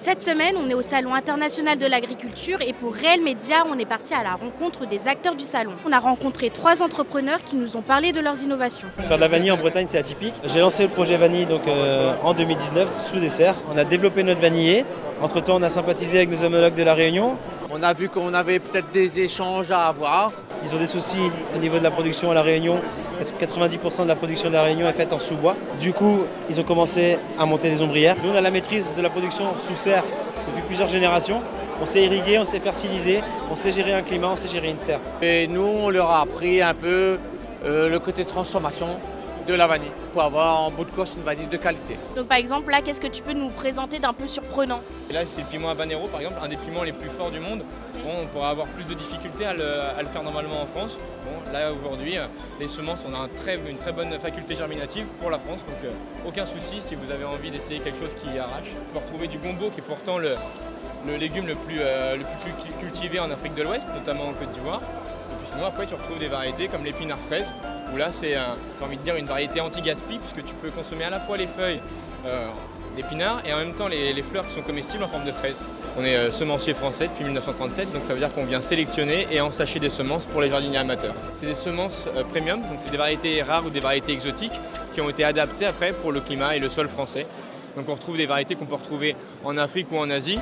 Cette semaine, on est au Salon international de l'agriculture et pour Réel Média, on est parti à la rencontre des acteurs du salon. On a rencontré 3 entrepreneurs qui nous ont parlé de leurs innovations. Faire de la vanille en Bretagne, c'est atypique. J'ai lancé le projet vanille en 2019 sous dessert. On a développé notre vanillé. Entre-temps, on a sympathisé avec nos homologues de La Réunion. On a vu qu'on avait peut-être des échanges à avoir. Ils ont des soucis au niveau de la production à La Réunion, parce que 90% de la production de La Réunion est faite en sous-bois. Du coup, ils ont commencé à monter des ombrières. Nous, on a la maîtrise de la production sous serre depuis plusieurs générations. On sait irriguer, on sait fertiliser, on sait gérer un climat, on sait gérer une serre. Et nous, on leur a appris un peu le côté transformation de la vanille pour avoir en bout de course une vanille de qualité. Donc par exemple, là, qu'est-ce que tu peux nous présenter d'un peu surprenant ? Et là, c'est le piment habanero, par exemple, un des piments les plus forts du monde. Bon, on pourra avoir plus de difficultés à le faire normalement en France. Bon, là, aujourd'hui, les semences, on a une très bonne faculté germinative pour la France, donc aucun souci si vous avez envie d'essayer quelque chose qui arrache. On peut retrouver du gombo, qui est pourtant le légume le plus cultivé en Afrique de l'Ouest, notamment en Côte d'Ivoire. Et puis sinon, après, tu retrouves des variétés comme l'épinard fraise, où là, c'est, j'ai envie de dire, une variété anti-gaspi, puisque tu peux consommer à la fois les feuilles d'épinards et en même temps les fleurs qui sont comestibles en forme de fraise. On est semencier français depuis 1937, donc ça veut dire qu'on vient sélectionner et ensacher des semences pour les jardiniers amateurs. C'est des semences premium, donc c'est des variétés rares ou des variétés exotiques qui ont été adaptées après pour le climat et le sol français. Donc on retrouve des variétés qu'on peut retrouver en Afrique ou en Asie.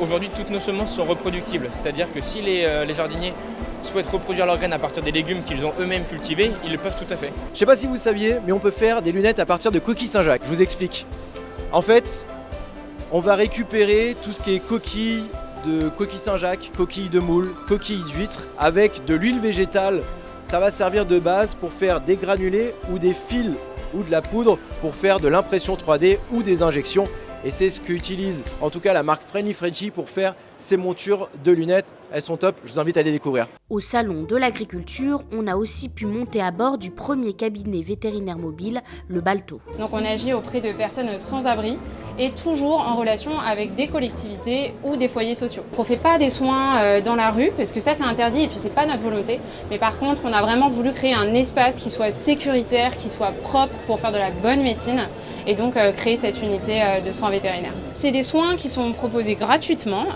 Aujourd'hui, toutes nos semences sont reproductibles, c'est-à-dire que si les jardiniers souhaitent reproduire leurs graines à partir des légumes qu'ils ont eux-mêmes cultivés, ils le peuvent tout à fait. Je ne sais pas si vous saviez, mais on peut faire des lunettes à partir de coquilles Saint-Jacques. Je vous explique. En fait, on va récupérer tout ce qui est coquilles de coquilles Saint-Jacques, coquilles de moule, coquilles d'huîtres, avec de l'huile végétale. Ça va servir de base pour faire des granulés ou des fils ou de la poudre pour faire de l'impression 3D ou des injections. Et c'est ce qu'utilise en tout cas la marque Friendly Frenchy pour faire ces montures de lunettes. Elles sont top, je vous invite à les découvrir. Au Salon de l'agriculture, on a aussi pu monter à bord du premier cabinet vétérinaire mobile, le Balto. Donc on agit auprès de personnes sans abri et toujours en relation avec des collectivités ou des foyers sociaux. On ne fait pas des soins dans la rue parce que ça c'est interdit et puis c'est pas notre volonté. Mais par contre on a vraiment voulu créer un espace qui soit sécuritaire, qui soit propre pour faire de la bonne médecine et donc créer cette unité de soins vétérinaires. C'est des soins qui sont proposés gratuitement,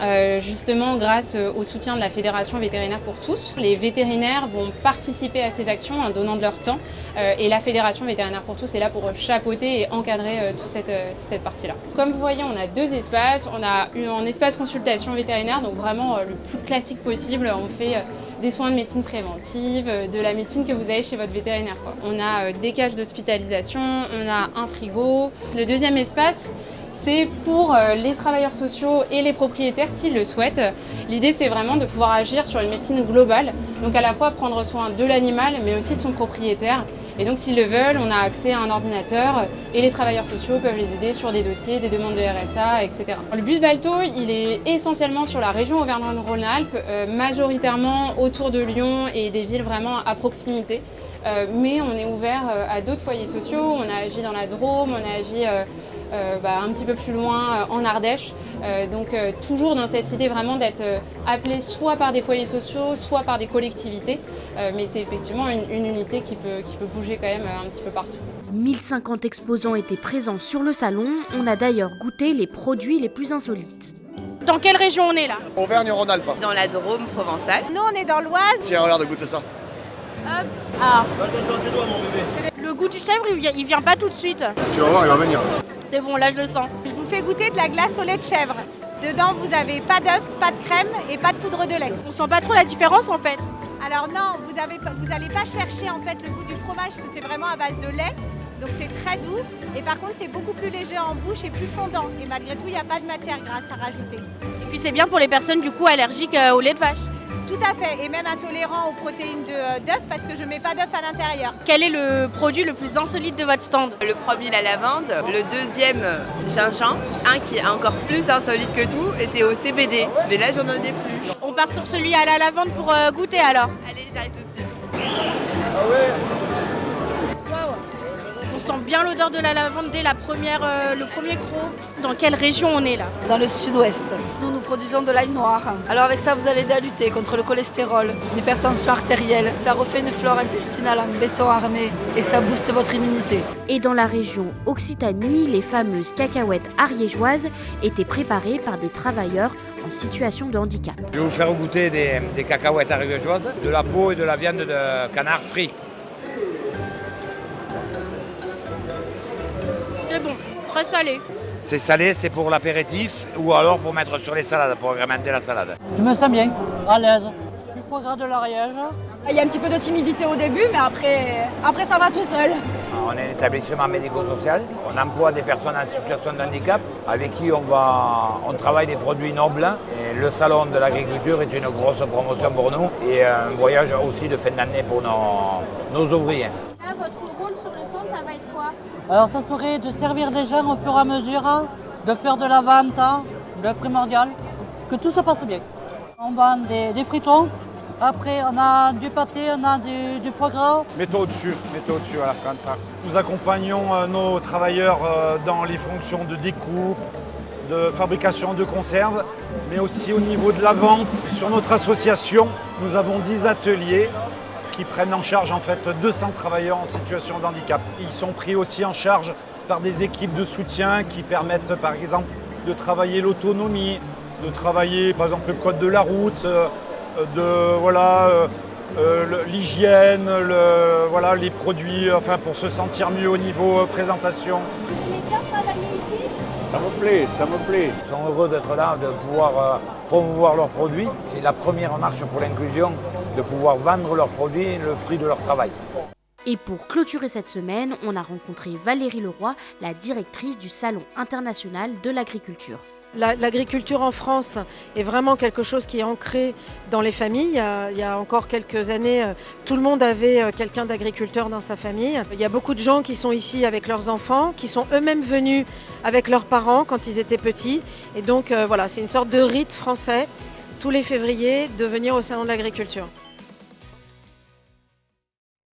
justement grâce au soutien de la Fédération vétérinaire pour tous. Les vétérinaires vont participer à ces actions en donnant de leur temps et la Fédération vétérinaire pour tous est là pour chapeauter et encadrer toute cette partie-là. Comme vous voyez, on a 2 espaces. On a un espace consultation vétérinaire, donc vraiment le plus classique possible. On fait des soins de médecine préventive, de la médecine que vous avez chez votre vétérinaire, quoi. On a des cages d'hospitalisation, on a un frigo. Le deuxième espace, c'est pour les travailleurs sociaux et les propriétaires s'ils le souhaitent. L'idée, c'est vraiment de pouvoir agir sur une médecine globale, donc à la fois prendre soin de l'animal, mais aussi de son propriétaire. Et donc, s'ils le veulent, on a accès à un ordinateur et les travailleurs sociaux peuvent les aider sur des dossiers, des demandes de RSA, etc. Le bus Balto, il est essentiellement sur la région Auvergne-Rhône-Alpes, majoritairement autour de Lyon et des villes vraiment à proximité. Mais on est ouvert à d'autres foyers sociaux. On a agi dans la Drôme, on a agi un petit peu plus loin en Ardèche. Donc toujours dans cette idée vraiment d'être appelé soit par des foyers sociaux, soit par des collectivités. Mais c'est effectivement une unité qui peut bouger quand même un petit peu partout. 1050 exposants étaient présents sur le salon. On a d'ailleurs goûté les produits les plus insolites. Dans quelle région on est là ? Auvergne-Rhône-Alpes. Dans la Drôme provençale. Nous, on est dans l'Oise. Tiens, regarde, goûtez ça. Hop. Ah. Le goût du chèvre, il vient pas tout de suite. Tu vas voir, il va venir. C'est bon, là je le sens. Je vous fais goûter de la glace au lait de chèvre. Dedans, vous avez pas d'œuf, pas de crème et pas de poudre de lait. On sent pas trop la différence en fait. Alors non, vous n'allez pas chercher en fait le goût du fromage parce que c'est vraiment à base de lait. Donc c'est très doux. Et par contre, c'est beaucoup plus léger en bouche et plus fondant. Et malgré tout, il n'y a pas de matière grasse à rajouter. Et puis c'est bien pour les personnes du coup allergiques au lait de vache. Tout à fait, et même intolérant aux protéines d'œuf parce que je ne mets pas d'œuf à l'intérieur. Quel est le produit le plus insolite de votre stand ? Le premier, la lavande. Le deuxième, gingembre. Un qui est encore plus insolite que tout, et c'est au CBD. Mais là, j'en ai plus. On part sur celui à la lavande pour goûter alors. Allez, j'arrive tout de suite. On sent bien l'odeur de la lavande dès le premier gros. Dans quelle région on est là? Dans le sud-ouest. Nous produisons de l'ail noir. Alors avec ça, vous allez aider à lutter contre le cholestérol, l'hypertension artérielle. Ça refait une flore intestinale en béton armé et ça booste votre immunité. Et dans la région Occitanie, les fameuses cacahuètes ariégeoises étaient préparées par des travailleurs en situation de handicap. Je vais vous faire goûter des cacahuètes ariégeoises, de la peau et de la viande de canard frit. C'est bon, très salé. C'est salé, c'est pour l'apéritif ou alors pour mettre sur les salades, pour agrémenter la salade. Je me sens bien, à l'aise. Du foie gras, de l'Ariège. Il y a un petit peu de timidité au début, mais après ça va tout seul. On est un établissement médico-social. On emploie des personnes en situation de handicap avec qui on travaille des produits nobles. Et le salon de l'agriculture est une grosse promotion pour nous et un voyage aussi de fin d'année pour nos ouvriers. Là, votre rôle sur le stand, ça va être quoi? Alors ça serait de servir des gens au fur et à mesure, de faire de la vente, le primordial, que tout se passe bien. On vend des fritons, après on a du pâté, on a du foie gras. Mettez au-dessus, voilà, comme ça. Nous accompagnons nos travailleurs dans les fonctions de découpe, de fabrication de conserves, mais aussi au niveau de la vente. Sur notre association, nous avons 10 ateliers qui prennent en charge en fait 200 travailleurs en situation de handicap. Ils sont pris aussi en charge par des équipes de soutien qui permettent par exemple de travailler l'autonomie, de travailler par exemple le code de la route, l'hygiène, les produits, pour se sentir mieux au niveau présentation. Vous aimez bien travailler ici? Ça me plaît. Ils sont heureux d'être là, de pouvoir promouvoir leurs produits. C'est la première marche pour l'inclusion, de pouvoir vendre leurs produits, le fruit de leur travail. Et pour clôturer cette semaine, on a rencontré Valérie Leroy, la directrice du Salon international de l'agriculture. L'agriculture en France est vraiment quelque chose qui est ancré dans les familles. Il y a encore quelques années, tout le monde avait quelqu'un d'agriculteur dans sa famille. Il y a beaucoup de gens qui sont ici avec leurs enfants, qui sont eux-mêmes venus avec leurs parents quand ils étaient petits. Et donc c'est une sorte de rite français tous les février de venir au Salon de l'agriculture.